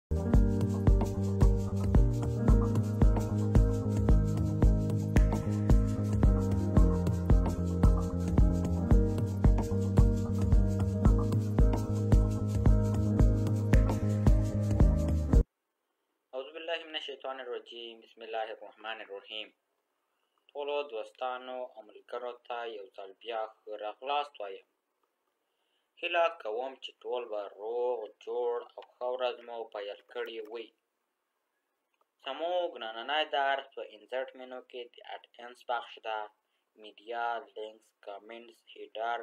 اعوذ بالله من الشیطان الرجیم. بسم الله الرحمن الرحیم. ټولو دوستانو او ملګرو ته یو ځل بیا ښه راغلاست وایم. هیله کوم چې ټول به روغ جوړ او ښه ورځ مو پیل کړې وي. زموږ نننی درس په انزرټ منو کې د اډسنس بخش ده. میډیا، لینکس، کامنټس، هیډر،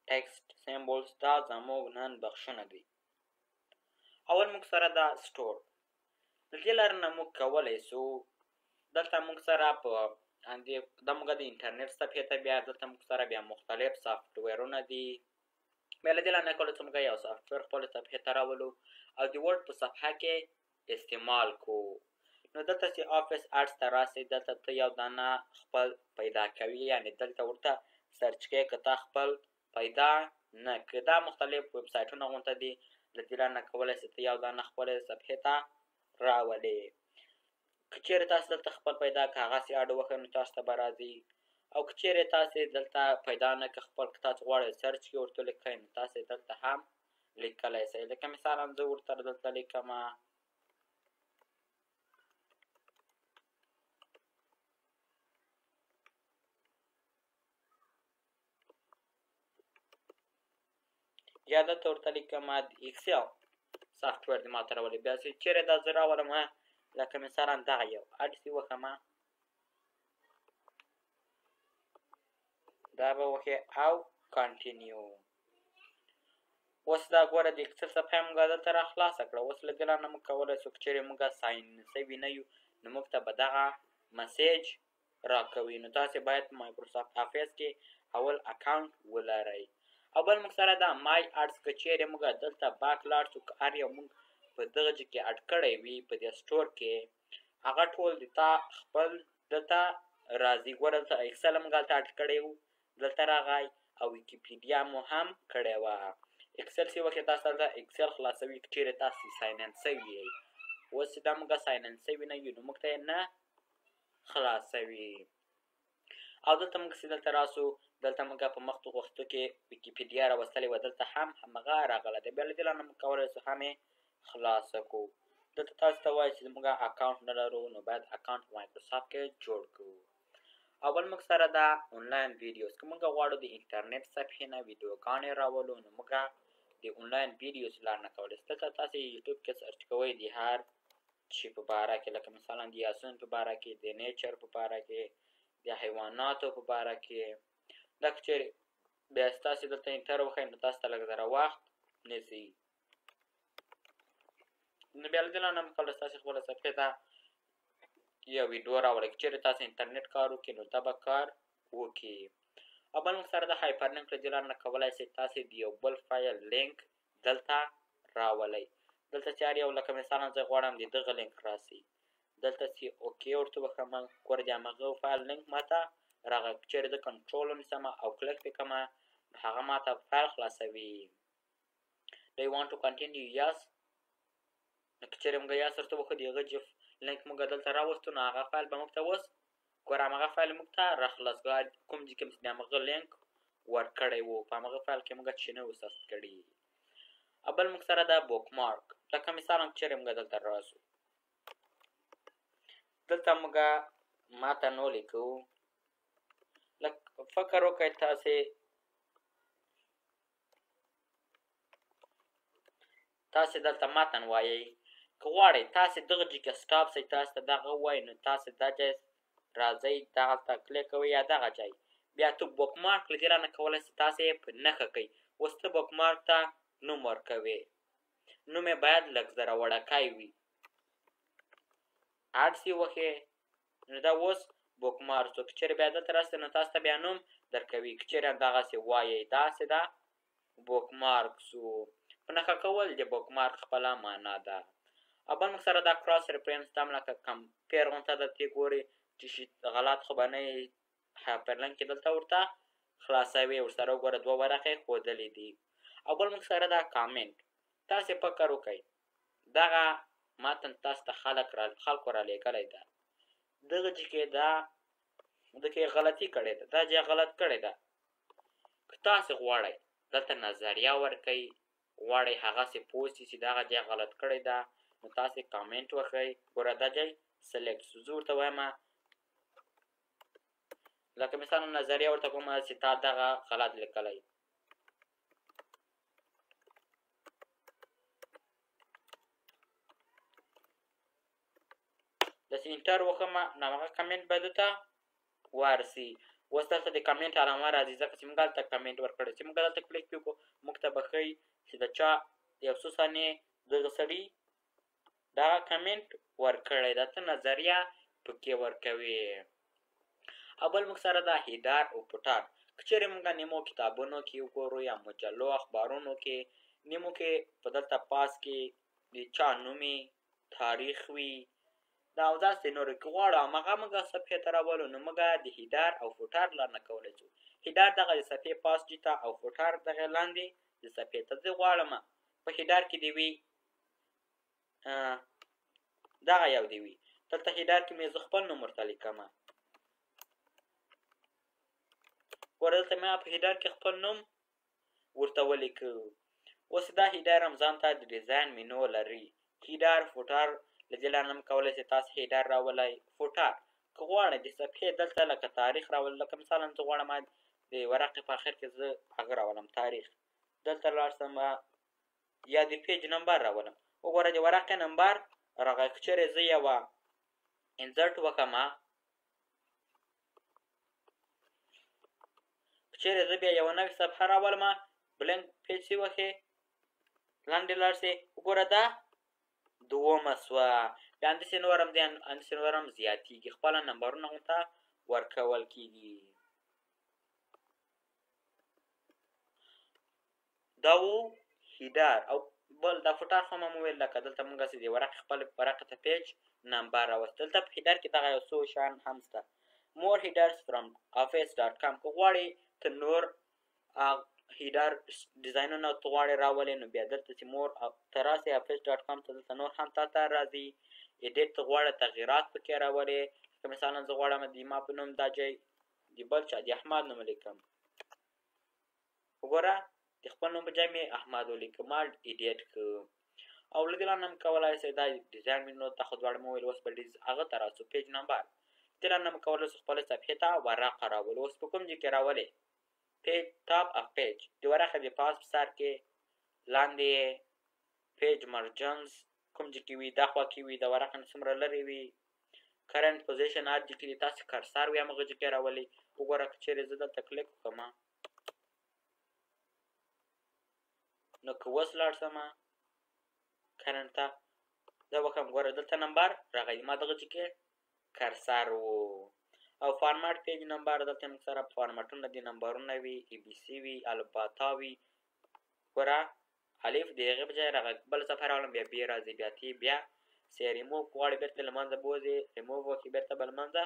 ټکسټ، سیمبولز دا زموږ نن بخشونه دي. اول موږ سره ده سټور. د دې لارې نه موږ کولی سو دلته موږ سره په دا موږ د انټرنیټ صفحې ته بیا دلته موږ سره بیا مختلف سافټویرونه دي. بیا له دې لارې نه کولی سو موږ یو سافټویر خپلې صفحې ته راولو او د ورډ په صفحه کې استعمال کو. نو دلته چې آفس اډس ته راسئ دلته ته یو دانه خپل پیدا کوي، یعنې دلته ورته سرچ کوې که تا خپل پیدا نه کړې. دا مختلف ویب سایټونه غونته دي. له دې لارې نه کولی سئ ته یو دانه خپلې صفحې ته راولې. که چیرې تاسې دلته خپل پیدا که هغسې اډ وښیئ نو تاسو ته به راځي، او که چیرې تاسې دلته پیدا نه که خپل که تاسو غواړئ سرچ کړئ ورته لیکئ نو تاسې دلته هم لیکلی سئ. لکه مثالا زه ورته دلته لیکمه یا دلته ورته لیکمه د ایکسل سافټویر دې ما ته راولي. بیا چې چیرې دا زه راولمه لکه مثالا دغه یو اډس یې وښیمه، دا به وښیې او کانټینیو. اوس دا ګوره د ایکسل صفحه یې موږ دلته را خلاصه کړه. اوس له دې لارې نه موږ کولی سو که چیرې موږ ساین سوي نه یو نو موږ ته به دغه مسیج راکوي. نو تاسې باید په مایکروسافټ افیس کې اول اکاونټ ولرئ. او بل موږ سره دا مای اډس که چیرې موږ دلته باک لاړ سو که هر یو موږ په دغه ځای کې اډ کړی وي په دې سټور کې هغه ټول د تا خپل دلته راځي. ګوره دلته ایکسل موږ هلته اډ کړی و دلته راغی او ویکیپیډیا مو هم کړې وه. ایکسل چې وکړې تاسو دلته ایکسل خلاصوي که چیرې تاسې ساین ان سوي یئ. اوس چې دا موږ ساین ان سوي نه یو نو موږ ته یې نه خلاصوي. او دلته موږ چې دلته راسو دلته موږ په مخکې وختو کې ویکیپیډیا راوستلې وه دلته هم همغه راغله ده. بیا له دې لارې نه موږ کولی سو هم یې خلاصه کړو. دلته تاسو ته وایي چې موږ اکاونټ نه لرو نو باید اکاونټ په مایکروسافټ کې جوړ کړو. او بل موږ سره دا انلاین ویډیوز که موږ غواړو د انټرنیټ صفحې نه ویډیوګانې راولو نو موږ د انلاین ویډیوز لارې نه کولی سو. دلته تاسې یوټیوب کې سرچ کوئ د هر شي په باره کې، لکه مثلا د یاسین په باره کې، د نیچر په باره کې، د حیواناتو په باره کې. دا که چیرې بیا تاسې دلته انټر وښئ نو تاسو ته لږ ذره وخت نیسي. نو بیا له دې لارې نه موږ کولی سو تاسې خپله صفحې ته یو ویډیو راولئ. که چیرې تاسې انټرنیټ کار وکړئ نو دا به کار وکړي. او بل موږ سره د هایپر لینک له دې لارې نه کولی سئ تاسې د یو بل فایل لینک دلته راولئ. دلته چې هر یو لکه مثلا زه غواړم د دغه لینک راسي دلته چې اوکې ورته وښیمه ګوره د همغه فایل لینک ما ته راغی. که چیرې زه کنټرول ونیسمه او کلیک پرې کړمه نو هغه ما ته فایل خلاصوي. Do you want to continue? Yes. نو که چیرې موږ یاس ورته وښیو د هغه جف لینک موږ دلته راوستو نو هغه فایل به موږ ته اوس ګوره همغه فایل موږ ته راخلاص کړو. کوم ځای کې مو د همغه لینک ورکړی و په همغه فایل کې موږ چې نه و ثبت کړي. او بل موږ سره دا بوک مارک. لکه مثالا که چیرې موږ دلته راسو دلته موږ ماته نو لیکو لکه فکر وکړئ تاسې دلته متن وایئ. که غواړئ تاسې دغه ځای کې سټاپ سئ تاسې ته دغه ووایي نو تاسې دا ځای راځئ دغلته کلیک کوئ یا دغه ځای بیا ته بوک مارک له دې رانه کولی سئ تاسې یې په نښه کوئ. اوس ته بوک مارک ته نوم ورکوې. نوم یې باید لږ ذره وړکی وي. اډس یې وښیې نو دا اوس بوک مارک شو. که چیرې بیا دلته راسئ نو تاسو ته بیا نوم درکوي. که چیرې دغسې وایئ داسې ده بوک مارک شو. په نښه کول د بوک مارک خپله معنا ده. او بل موږ سره دا کراس ریفرنس دا هم لکه کمپیر غونته ده ته ګورې چې شي غلط خو به نه یې هایپرلینک کې دلته ورته خلاصوي. ورسره وګوره دوه ورقې ښودلې دي. او بل موږ سره دا کامنټ. تاسې فکر وکئ دغه متن تاسو ته خلکو را لیږلی ده. دغه کې دغه غلطي کړې ده، دا ځای غلط کړې ده. که تاسو غواړئ دلته نظریه ورکئ، غواړئ هغسې پوه سئ چې دغه ځای غلط کړې ده، نو تاسو کامنټ وکړئ. ګوره دا ځای سلیکټ شو. زه ورته وایم لکه مثلا نظریه ورته کومه چې تا دغه غلط لیکلی. داسې انټر وکړم نو هغه کمنټ به دلته ورسي. اوس دلته د کمنټ علامه راځي ځکه چې موږ هلته کمنټ ورکړی. چې موږ دلته کلیک وکړو موږ ته به ښایي چې د چا یو څو ثانیې دغه سړي دغه کمنټ ورکړی ده، ته نظریه پکې ورکوې. او بل موږ سره دا هیډر او فوټر، که چېرې موږ نیمو کتابونو کې وګورو یا مجلو اخبارونو کې، نیمو کې په دلته پاس کې د چا نومې تاریخ وي دا او داسې نورو کې غواړو همغه موږ صفحې ته راولو، نو موږ د هیډر او فوټر لرنه کولی شو. هیډر دغه د صفحې پاس جي ته او فوټر دغه لاندې د صفحې ته. زه غواړم په هیډر کې دې وي دغه یو دې وي. دلته هیډر کې مې زه خپل نوم ورته لیکم. ګوره دلته مې په هیډر کې خپل نوم ورته ولیکه. اوس دا هیډر هم ځان ته د ډیزاین مینو لري. هیډر فوټر له دې لارې هم کولی شئ تاسو هیډر راولئ. فوټر که غواړئ د صفحې دلته لکه تاریخ راولئ، لکه مثلا زه غواړم د ورقې په اخر کې زه هغه راولم تاریخ، دلته لاړ شم یا د پیج نمبر راولم. وګوره د ورقې نمبر راغی. که چېرې زه یوه انزرټ وکړم، که چېرې زه بیا یوه نوې صفحه راولم بلنک پیج سي وښې لاندې لاړ سئ، وګوره دا دومه سوه. بیا همداسې نور هم زیاتېږي، خپله نمبرونه ورته ورکول کېږي. دا و هیډر. او بل دا فوټر خو مو وویل لکه دلته موږ هسې د ورقې خپل ورقې ته پیج نمبر راوست. دلته په هیډر کې دغه یو څو شیان هم شته. مور هیډرز فرام office.com که غواړئ ته نور هیډر ډیزاینونه ته غواړئ راولئ، نو بیا دلته چې مور ته راسئ office.com ته دلته نور هم تا ته راځي. ایډیټ ته غواړئ تغییرات پکې راولئ. که مثلا زه غواړم د ما په نوم دا ځای د بل چا د احمد نوم ولیکم، وګوره د خپل نوم په ځای مې احمد ولیکه، ما ایډیټ کړو. او له دې لارې نه هم کولی شئ دا ډیزاین مینو ته خو دواړه مو وویل. اوس به هغه ته راسو پیج نمبر. دې لارې نه هم کولی شو خپلې صفحې ته ورقه راولو. اوس په کوم ځای کې راولئ؟ پیج ټاپ اف پیج د ورقې د پاس په سر کې لاندې پیج مرجنز کوم ځای کې وي دا خوا کې وي، د ورقې نه څومره لرې وي. کرنټ پوزیشن هر ځای کې د تاسې کرسر وي همغه ځای کې راولئ. وګوره که چېرې زه دلته کلیک وکړم نو که اوس لاړ شم کرنټ ته زه وکړم، ګوره دلته نمبر راغی، ما دغه ځای کې کرسر و. او فارمټ پیج نمبر دلته موږ سره فارمټونه دي، نمبرونه وي، ای بي سی وي، الفباتا وي. ګوره الف د هغې په ځای راغی. بله صفحه راولم بیا بې راځي، بیا تی بیا سی ریموو غواړئ بېرته له منځه بوځئ، ریموو وکړئ بېرته به له منځه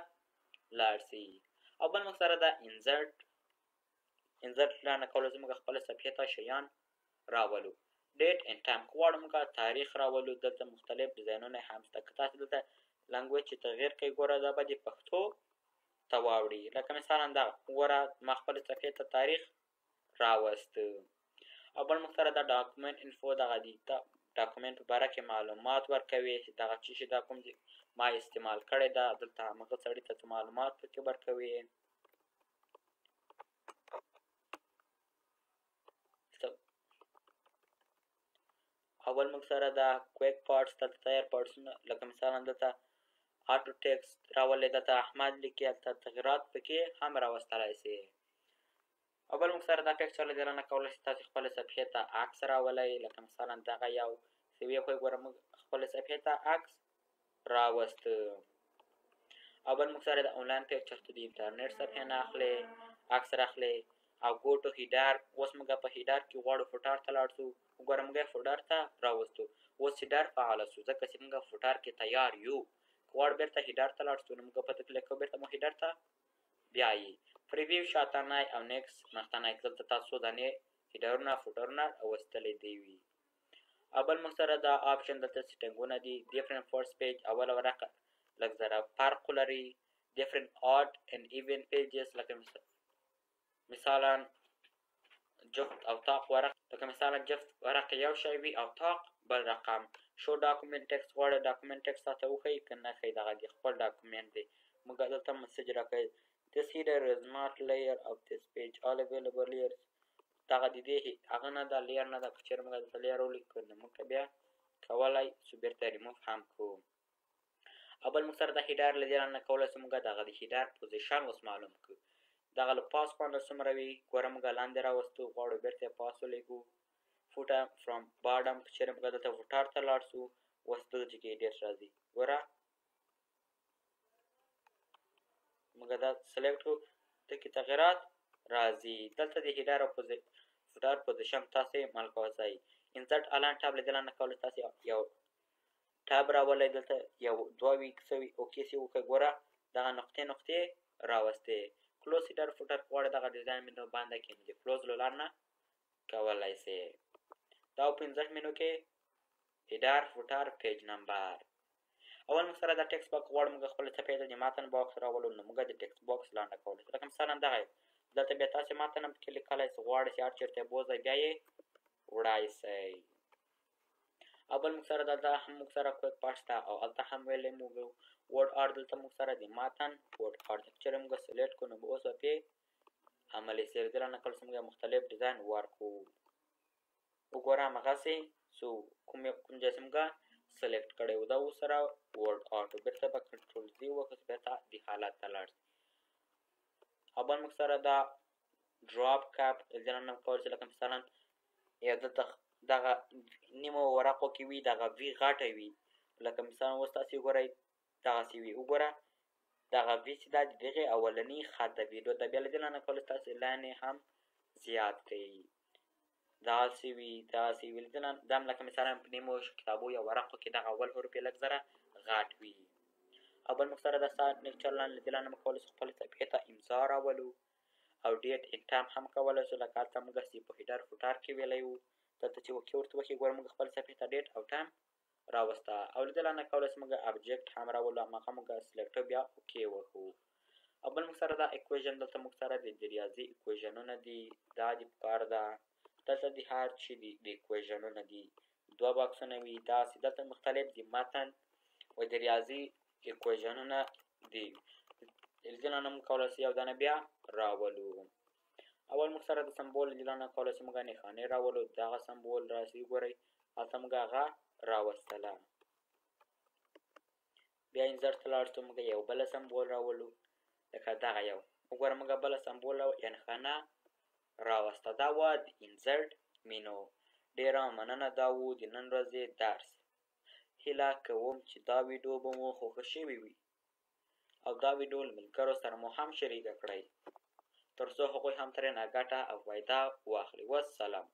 لاړ شي. او بل موږ سره دا انزرټ نه کولی شو موږ خپله صفحې ته شیان راولو. ډیټ اینډ ټایم که غواړو موږ تاریخ راولو، دلته مختلف ډیزاینونه هم شته. که تاسې دلته لنګویج چې تغییر کوئ ګوره دا به د پښتو ته واوړي. لکه مثلا دغه ګوره ما خپلې صفحې ته تاریخ راوسته. او بل موږ سره دا ډاکومنټ انفو دغه د ډاکومنټ په باره کې معلومات ورکوي چې دغه څه شي دا کوم ما استعمال کړی ده، دلته همغه سړي ته معلومات پکې ورکوي. اول موږ سره دا کویک پارټس دلته تیار پارټسونه لکه مثلا دلته آټو ټیکسټ راولئ، دلته احمد لیکي، هلته تغییرات پکې هم راوستلی شي. او بل موږ سره دا پکچر له دې نه کولی شئ تاسې خپلې صفحې ته عکس راولئ. لکه مثلا دغه یو چې ویې خو ګوره موږ خپلې صفحې ته عکس راوسته. او بل موږ سره د انلاین پکچر ته د انټرنیټ صفحې نه اخلئ عکس راخلئ. او ګو ټو هیډر. اوس موږ په هیډر کې غواړو فوټر ته لاړ شو، وګوره موږ یې فوټر ته راوستو. اوس هیډر فعاله شو ځکه چې موږ فوټر کې تیار یو. که غواړو بېرته هیډر ته لاړ شو نو موږ په ده کلیک کوو، بېرته مو هیډر ته بیایي. پریویو شاتنی او نیکس مخکینی دلته تاسو څو دانې هیډرونه فوټرونه راوستلی دی وي. اول موږ سره دا آپشن دلته سیټینګونه دي. ډیفرنٹ فرست پیج اوله ورقه لږ ذره فرق لري. ډیفرنٹ آد اینڈ ایون پیجز لکه مثالا جفت او طاق ورق، لکه مثالا جفت ورق یو شی وي او طاق بل رقم. شو ډاکومنټ ټیکسټ غواړي ډاکومنټ ټیکسټ راته وښیي که نه ښیي دغه د خپل ډاکومنټ دی. موږ دلته مسیج راکوي this header is not layer of this page all available layers. دغه د دې هغه نه ده، لیر نه ده. که چېرې موږ دلته لیر ولیکو نو موږ بیا کولی شو بیرته ریموف هم کړو. اول موږ سره د هیډر له دې نه کولی شو موږ دغه د هیډر پوزیشن اوس معلوم کړو. دغه له پاس باندې څومره وي ګوره موږ لاندې راوستو، غواړو بیرته یې پاس ولیکو. فوټر فرام باډم که چېرې موږ دلته فوټر ته لاړ شو اوس دلته کې ایډیټ راځي. ګوره موږ دا سلیکټ کړو ته کې تغیرات راځي. دلته د هیډر او فوټر پوزیشن تاسې عمل کولی. انسرټ الاین ټاب له دې نه کولی تاسې یو ټاب راولئ، دلته یو دوه وي څه وي اوکې سې وکړئ. ګوره دغه نقطې راوستې. کلوز هیډر فوټر غواړئ دغه ډیزاین مینو باندې کې د کلوز له لارې نه کولی سئ. دا 65 مینو کې هیډر فوټر پیج نمبر. اول موږ سره دا ټیکسټ باکس غواړو موږ خپله څپې ته د متن باکس راولو، نو موږ د ټیکسټ باکس لاندې کولی شو. لکه مثلا دغه دلته بیا تاسې متن هم پکې لیکلی شئ، غواړئ چې هر چېرته یې بوځئ بیا یې وړای شئ. اول موږ سره دلته هم موږ سره کویک پاټ شته او هلته هم ویلی موږ ورډ آرټ دلته موږ سره د متن ورډ آرټ چېرې موږ سلیکټ کړو نو اوس به پرې عملي شي. دې نه کله چې موږ مختلف ډیزاین ورکړو وګوره همغسې څو کوم ځای چې موږ سلیکټ کړی و دا اوس سره ورډ آرټ بیرته به کنټرول زی وکړو بیرته دې حالت ته لاړ شي. اول موږ سره دا ډراپ کپ دې نه کولی شي لکه مثلا یا دلته دغه نیمو ورقو کې وي دغه وي غټه وي، لکه مثلا اوس تاسې وګورئ دغسې وي. وګوره دغه وي چې دا د دغې اولني خط د ویډیو د بیا له دې نه کولی تاسې لاین هم زیات کړئ. داسې وي داسې وي دا هم لکه مثلا په نیمو کتابو یا ورقو کې دغه اول حروف یې لږ ذره غټ وي. اول موږ سره د سیګنیچر لاین له دې نه موږ کولی شو خپلې صفحې ته امضا راولو او ډیټ ان ټایم هم کولی شو، لکه هلته موږ په هیډر فوټر کې ویلی وو. دلته چې اوکې ورته وښیي ګوره موږ خپل صفحې ته ډیټ او ټایم راوسته او له دې نه کولی شو موږ ابجکټ هم راولو، هماغه موږ سلیکټ بیا اوکې وکړو. اول موږ سره دا اکویژن دلته موږ سره د ریاضي اکویژنونه دي، دا د پکار ده. دلته د هر چې د اکویژنونه دي دوه باکسونه وي داسې. دلته مختلف د متن او د ریاضي اکویژنونه دي. د دې نه موږ کولی شو یو دانه بیا راولو. اول موږ سره د سمبول د دې نه کولی شو موږ نښانې راولو. دغه سمبول راسي ګورئ هلته موږ هغه راوستله. بیا انسرټ ته لاړ شو موږ یو بله سمبول راولو لکه دغه یو. وګوره موږ بله سمبول یا نښانه راوسته. دا وه د انسرټ مینو. ډېره مننه دا و د نن ورځې درس. هیله کوم چې دا ویډیو به مو خوښه شوې وي او دا ویډیو له ملګرو سره مو هم شریکه کړئ تر څو هغوی هم ترې نه ګټه او فایده واخلي. والسلام.